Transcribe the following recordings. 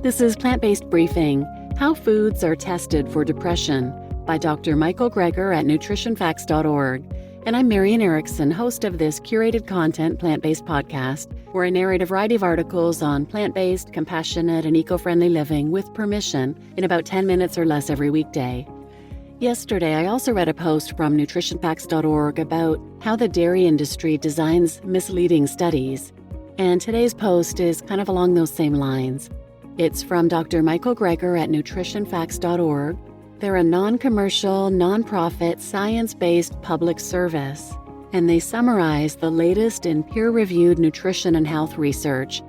This is Plant-Based Briefing, How Foods Are Tested for Depression by Dr. Michael Greger at nutritionfacts.org. And I'm Marian Erickson, host of this curated content plant-based podcast, where I narrate a variety of articles on plant-based, compassionate, and eco-friendly living with permission in about 10 minutes or less every weekday. Yesterday, I also read a post from nutritionfacts.org about how the dairy industry designs misleading studies. And today's post is kind of along those same lines. It's from Dr. Michael Greger at nutritionfacts.org. They're a non-commercial, non-profit, science-based public service, and they summarize the latest in peer-reviewed nutrition and health research.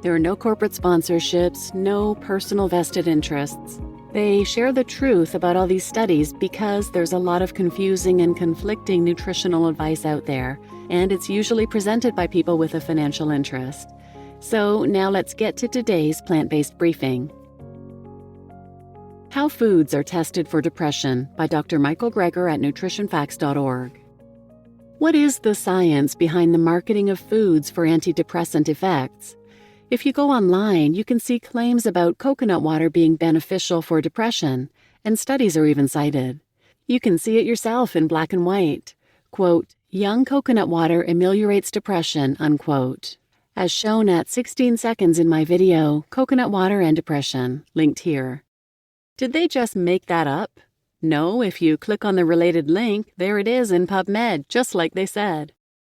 There are no corporate sponsorships, no personal vested interests. They share the truth about all these studies because there's a lot of confusing and conflicting nutritional advice out there, and it's usually presented by people with a financial interest. So now let's get to today's plant-based briefing. How Foods Are Tested for Depression by Dr. Michael Greger at nutritionfacts.org. What is the science behind the marketing of foods for antidepressant effects? If you go online, you can see claims about coconut water being beneficial for depression, and studies are even cited. You can see it yourself in black and white. Quote, young coconut water ameliorates depression, unquote. As shown at 16 seconds in my video, Coconut Water and Depression, linked here. Did they just make that up? No, if you click on the related link, there it is in PubMed, just like they said.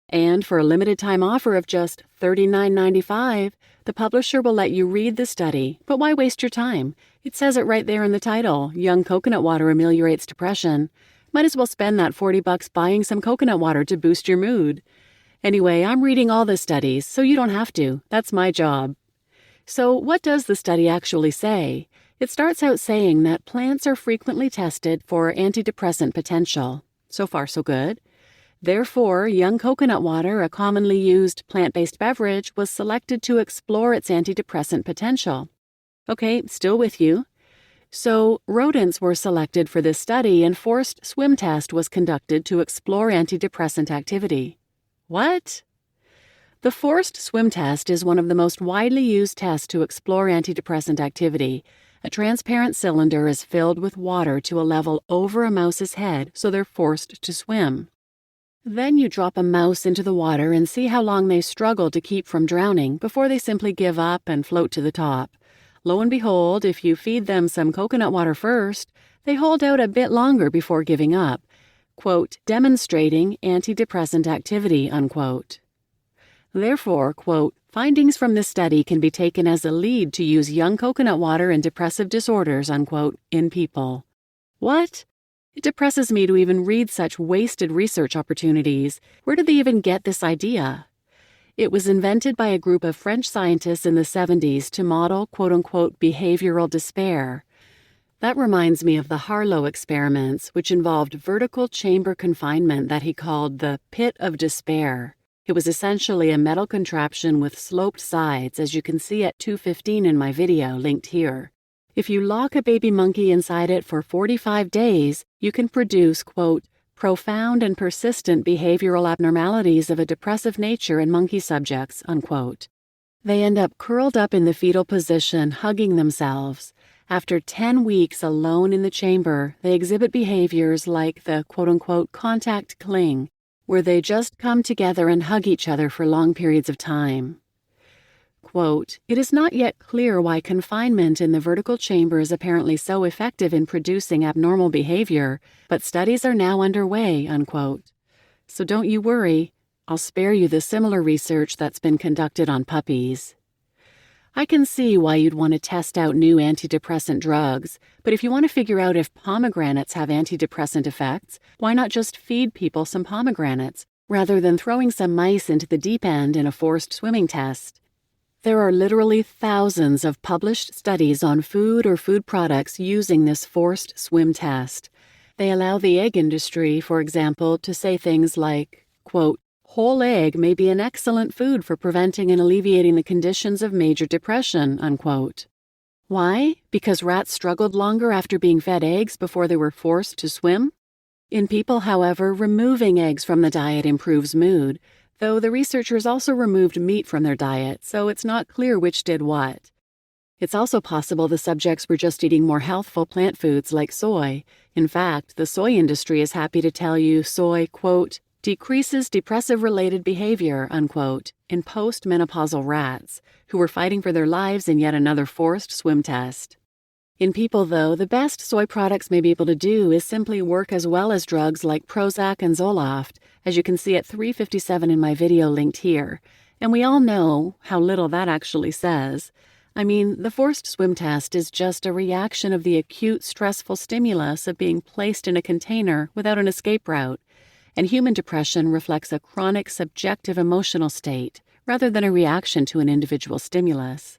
And for a limited time offer of just $39.95, the publisher will let you read the study, but why waste your time? It says it right there in the title, Young Coconut Water Ameliorates Depression. Might as well spend that $40 buying some coconut water to boost your mood. Anyway, I'm reading all the studies, so you don't have to. That's my job. So what does the study actually say? It starts out saying that plants are frequently tested for antidepressant potential. So far, so good. Therefore, young coconut water, a commonly used plant-based beverage, was selected to explore its antidepressant potential. Okay, still with you. So, rodents were selected for this study and forced swim test was conducted to explore antidepressant activity. What? The forced swim test is one of the most widely used tests to explore antidepressant activity. A transparent cylinder is filled with water to a level over a mouse's head, so they're forced to swim. Then you drop a mouse into the water and see how long they struggle to keep from drowning before they simply give up and float to the top. Lo and behold, if you feed them some coconut water first, they hold out a bit longer before giving up. Quote, demonstrating antidepressant activity, unquote. Therefore, quote, findings from this study can be taken as a lead to use young coconut water in depressive disorders, unquote, in people. What? It depresses me to even read such wasted research opportunities. Where did they even get this idea? It was invented by a group of French scientists in the 70s to model, quote-unquote, behavioral despair. That reminds me of the Harlow-experiments, which involved vertical chamber confinement that he called the pit of despair. It was essentially a metal contraption with sloped sides, as you can see at 2:15 in my video, linked here. If you lock a baby monkey inside it for 45 days, you can produce, quote, profound and persistent behavioral abnormalities of a depressive nature in monkey subjects, unquote. They end up curled up in the fetal position, hugging themselves. After 10 weeks alone in the chamber, they exhibit behaviors like the quote-unquote contact cling, where they just come together and hug each other for long periods of time. Quote, it is not yet clear why confinement in the vertical chamber is apparently so effective in producing abnormal behavior, but studies are now underway, unquote. So don't you worry, I'll spare you the similar research that's been conducted on puppies. I can see why you'd want to test out new antidepressant drugs, but if you want to figure out if pomegranates have antidepressant effects, why not just feed people some pomegranates, rather than throwing some mice into the deep end in a forced swimming test? There are literally thousands of published studies on food or food products using this forced swim test. They allow the egg industry, for example, to say things like, quote, whole egg may be an excellent food for preventing and alleviating the conditions of major depression, unquote. Why? Because rats struggled longer after being fed eggs before they were forced to swim? In people, however, removing eggs from the diet improves mood, though the researchers also removed meat from their diet, so it's not clear which did what. It's also possible the subjects were just eating more healthful plant foods like soy. In fact, the soy industry is happy to tell you soy, quote, decreases depressive-related behavior, unquote, in post-menopausal rats, who were fighting for their lives in yet another forced swim test. In people, though, the best soy products may be able to do is simply work as well as drugs like Prozac and Zoloft, as you can see at 357 in my video linked here. And we all know how little that actually says. I mean, the forced swim test is just a reaction of the acute stressful stimulus of being placed in a container without an escape route. And human depression reflects a chronic subjective emotional state, rather than a reaction to an individual stimulus.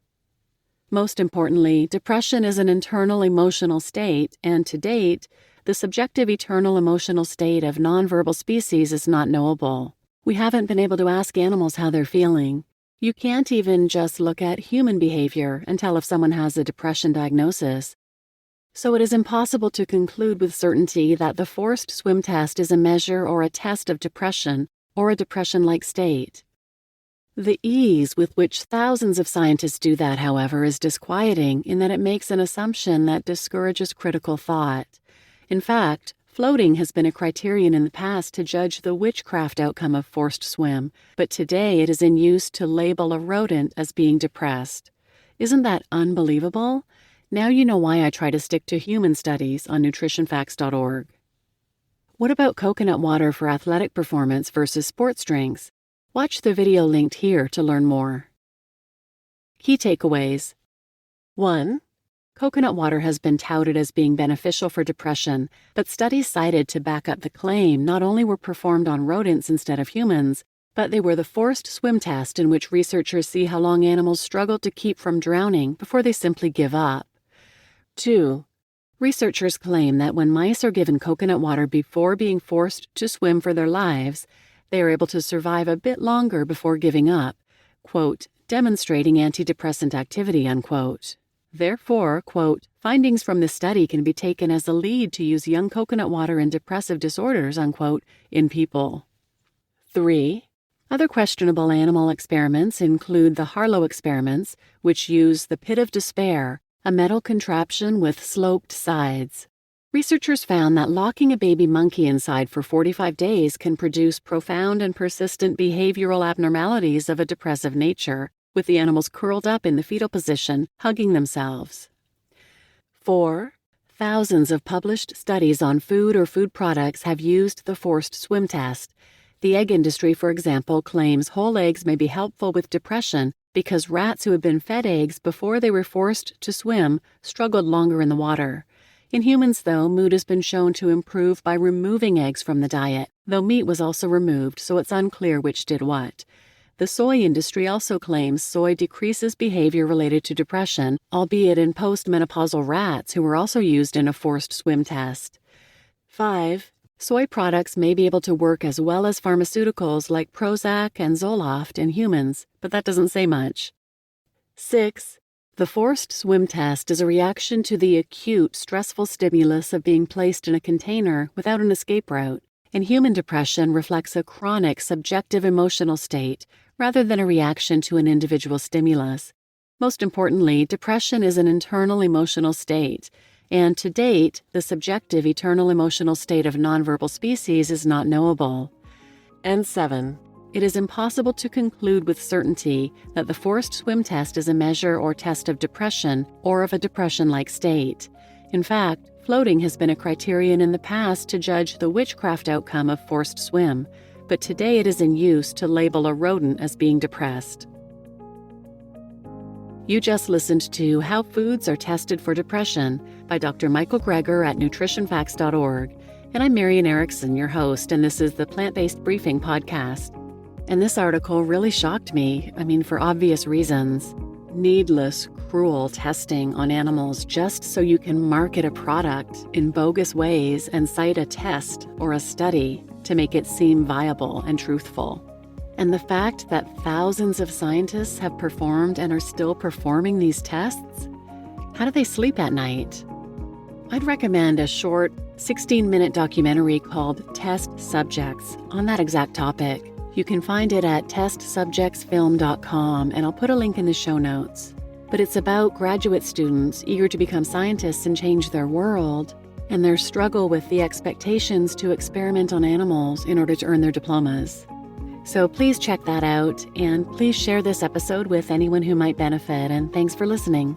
Most importantly, depression is an internal emotional state, and to date, the subjective eternal emotional state of nonverbal species is not knowable. We haven't been able to ask animals how they're feeling. You can't even just look at human behavior and tell if someone has a depression diagnosis. So it is impossible to conclude with certainty that the forced swim test is a measure or a test of depression or a depression-like state. The ease with which thousands of scientists do that, however, is disquieting in that it makes an assumption that discourages critical thought. In fact, floating has been a criterion in the past to judge the witchcraft outcome of forced swim, but today it is in use to label a rodent as being depressed. Isn't that unbelievable? Now you know why I try to stick to human studies on nutritionfacts.org. What about coconut water for athletic performance versus sports drinks? Watch the video linked here to learn more. Key takeaways. 1. Coconut water has been touted as being beneficial for depression, but studies cited to back up the claim not only were performed on rodents instead of humans, but they were the forced swim test in which researchers see how long animals struggle to keep from drowning before they simply give up. 2. Researchers claim that when mice are given coconut water before being forced to swim for their lives, they are able to survive a bit longer before giving up, quote, demonstrating antidepressant activity, unquote. Therefore, quote, findings from this study can be taken as a lead to use young coconut water in depressive disorders, unquote, in people. 3. Other questionable animal experiments include the Harlow experiments, which use the pit of despair, a metal contraption with sloped sides. Researchers found that locking a baby monkey inside for 45 days can produce profound and persistent behavioral abnormalities of a depressive nature, with the animals curled up in the fetal position, hugging themselves. 4. Thousands of published studies on food or food products have used the forced swim test. The egg industry, for example, claims whole eggs may be helpful with depression because rats who had been fed eggs before they were forced to swim struggled longer in the water. In humans, though, mood has been shown to improve by removing eggs from the diet, though meat was also removed, so it's unclear which did what. The soy industry also claims soy decreases behavior related to depression, albeit in postmenopausal rats who were also used in a forced swim test. 5. Soy products may be able to work as well as pharmaceuticals like Prozac and Zoloft in humans, but that doesn't say much. 6. The forced swim test is a reaction to the acute, stressful stimulus of being placed in a container without an escape route, and human depression reflects a chronic, subjective emotional state rather than a reaction to an individual stimulus. Most importantly, depression is an internal emotional state, and to date, the subjective eternal emotional state of nonverbal species is not knowable. And 7. It is impossible to conclude with certainty that the forced swim test is a measure or test of depression or of a depression-like state. In fact, floating has been a criterion in the past to judge the witchcraft outcome of forced swim, but today it is in use to label a rodent as being depressed. You just listened to How Foods Are Tested for Depression by Dr. Michael Greger at nutritionfacts.org, and I'm Marian Erickson, your host, and this is the Plant-Based Briefing podcast. And this article really shocked me, for obvious reasons. Needless, cruel testing on animals just so you can market a product in bogus ways and cite a test or a study to make it seem viable and truthful. And the fact that thousands of scientists have performed and are still performing these tests? How do they sleep at night? I'd recommend a short 16-minute documentary called Test Subjects on that exact topic. You can find it at testsubjectsfilm.com, and I'll put a link in the show notes. but it's about graduate students eager to become scientists and change their world, and their struggle with the expectations to experiment on animals in order to earn their diplomas. So please check that out, and please share this episode with anyone who might benefit, and thanks for listening.